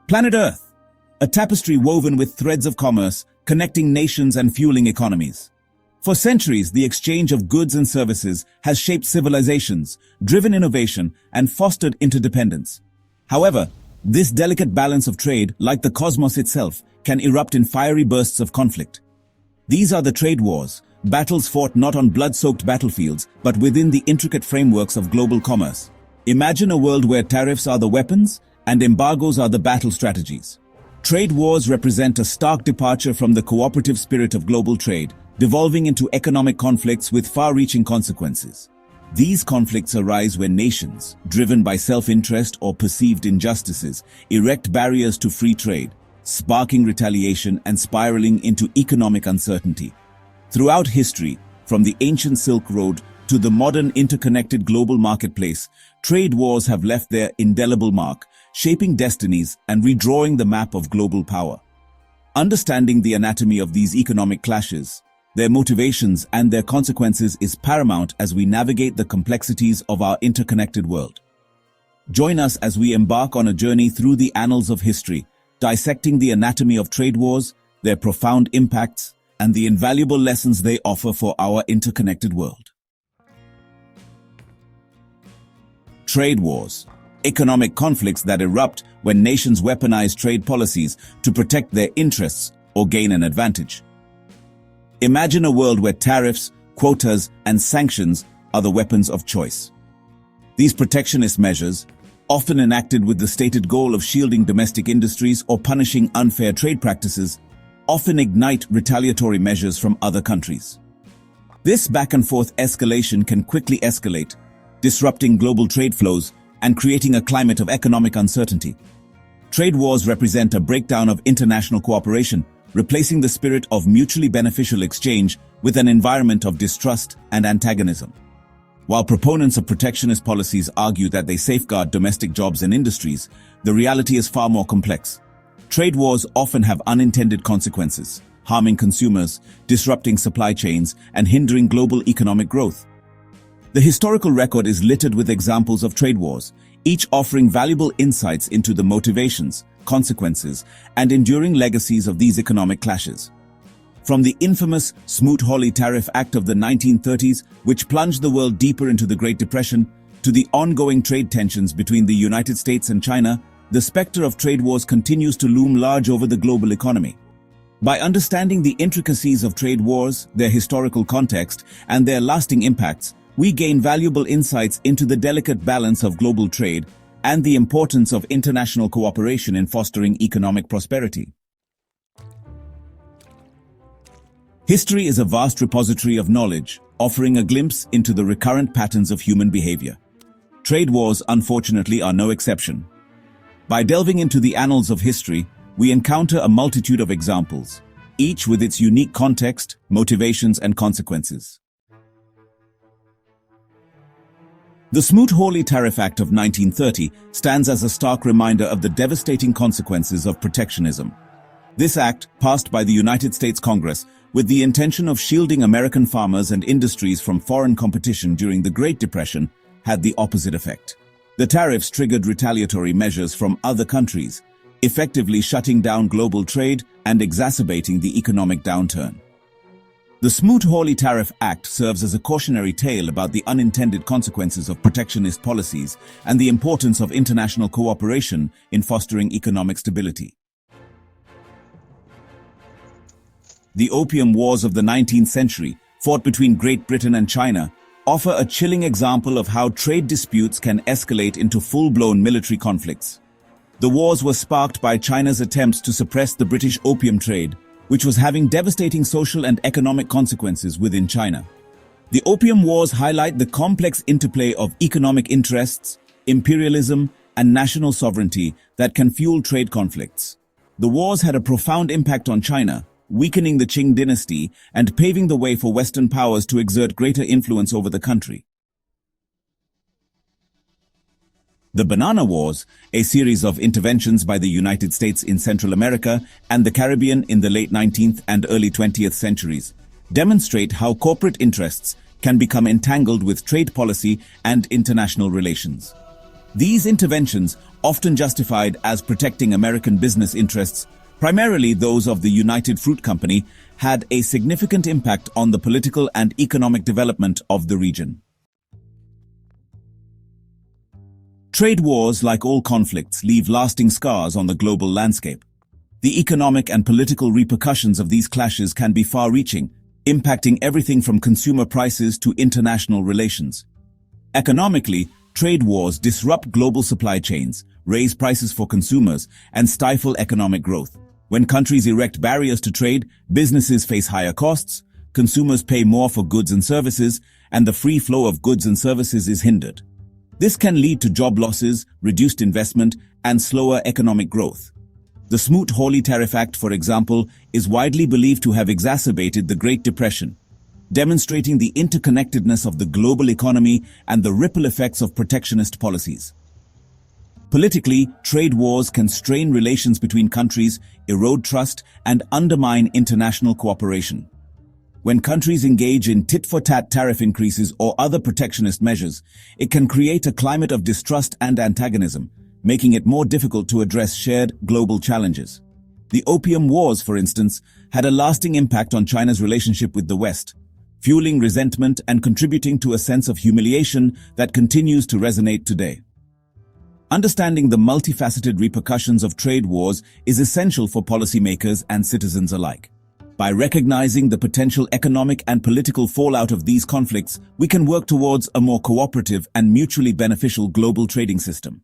Planet Earth, a tapestry woven with threads of commerce, connecting nations and fueling economies. For centuries, the exchange of goods and services has shaped civilizations, driven innovation, and fostered interdependence. However, this delicate balance of trade, like the cosmos itself, can erupt in fiery bursts of conflict. These are the trade wars, battles fought not on blood-soaked battlefields, but within the intricate frameworks of global commerce. Imagine a world where tariffs are the weapons and embargoes are the battle strategies. Trade wars represent a stark departure from the cooperative spirit of global trade, devolving into economic conflicts with far-reaching consequences. These conflicts arise when nations, driven by self-interest or perceived injustices, erect barriers to free trade, sparking retaliation and spiraling into economic uncertainty. Throughout history, from the ancient Silk Road to the modern interconnected global marketplace, trade wars have left their indelible mark, shaping destinies and redrawing the map of global power. Understanding the anatomy of these economic clashes, their motivations and their consequences is paramount as we navigate the complexities of our interconnected world. Join us as we embark on a journey through the annals of history, dissecting the anatomy of trade wars, their profound impacts, and the invaluable lessons they offer for our interconnected world. Trade wars, economic conflicts that erupt when nations weaponize trade policies to protect their interests or gain an advantage. Imagine a world where tariffs, quotas, and sanctions are the weapons of choice. These protectionist measures, often enacted with the stated goal of shielding domestic industries or punishing unfair trade practices, often ignite retaliatory measures from other countries. This back-and-forth escalation can quickly escalate, disrupting global trade flows and creating a climate of economic uncertainty. Trade wars represent a breakdown of international cooperation, replacing the spirit of mutually beneficial exchange with an environment of distrust and antagonism. While proponents of protectionist policies argue that they safeguard domestic jobs and industries, the reality is far more complex. Trade wars often have unintended consequences, harming consumers, disrupting supply chains, and hindering global economic growth. The historical record is littered with examples of trade wars, each offering valuable insights into the motivations, consequences, and enduring legacies of these economic clashes. From the infamous Smoot-Hawley Tariff Act of the 1930s, which plunged the world deeper into the Great Depression, to the ongoing trade tensions between the United States and China, the specter of trade wars continues to loom large over the global economy. By understanding the intricacies of trade wars, their historical context, and their lasting impacts, we gain valuable insights into the delicate balance of global trade and the importance of international cooperation in fostering economic prosperity. History is a vast repository of knowledge, offering a glimpse into the recurrent patterns of human behavior. Trade wars, unfortunately, are no exception. By delving into the annals of history, we encounter a multitude of examples, each with its unique context, motivations, and consequences. The Smoot-Hawley Tariff Act of 1930 stands as a stark reminder of the devastating consequences of protectionism. This act, passed by the United States Congress with the intention of shielding American farmers and industries from foreign competition during the Great Depression, had the opposite effect. The tariffs triggered retaliatory measures from other countries, effectively shutting down global trade and exacerbating the economic downturn. The Smoot-Hawley Tariff Act serves as a cautionary tale about the unintended consequences of protectionist policies and the importance of international cooperation in fostering economic stability. The Opium Wars of the 19th century, fought between Great Britain and China, offer a chilling example of how trade disputes can escalate into full-blown military conflicts. The wars were sparked by China's attempts to suppress the British opium trade, which was having devastating social and economic consequences within China. The Opium Wars highlight the complex interplay of economic interests, imperialism, and national sovereignty that can fuel trade conflicts. The wars had a profound impact on China, weakening the Qing dynasty and paving the way for Western powers to exert greater influence over the country. The Banana Wars, a series of interventions by the United States in Central America and the Caribbean in the late 19th and early 20th centuries, demonstrate how corporate interests can become entangled with trade policy and international relations. These interventions, often justified as protecting American business interests, primarily those of the United Fruit Company, had a significant impact on the political and economic development of the region. Trade wars, like all conflicts, leave lasting scars on the global landscape. The economic and political repercussions of these clashes can be far-reaching, impacting everything from consumer prices to international relations. Economically, trade wars disrupt global supply chains, raise prices for consumers, and stifle economic growth. When countries erect barriers to trade, businesses face higher costs, consumers pay more for goods and services, and the free flow of goods and services is hindered. This can lead to job losses, reduced investment, and slower economic growth. The Smoot-Hawley Tariff Act, for example, is widely believed to have exacerbated the Great Depression, demonstrating the interconnectedness of the global economy and the ripple effects of protectionist policies. Politically, trade wars can strain relations between countries, erode trust, and undermine international cooperation. When countries engage in tit-for-tat tariff increases or other protectionist measures, it can create a climate of distrust and antagonism, making it more difficult to address shared global challenges. The Opium Wars, for instance, had a lasting impact on China's relationship with the West, fueling resentment and contributing to a sense of humiliation that continues to resonate today. Understanding the multifaceted repercussions of trade wars is essential for policymakers and citizens alike. By recognizing the potential economic and political fallout of these conflicts, we can work towards a more cooperative and mutually beneficial global trading system.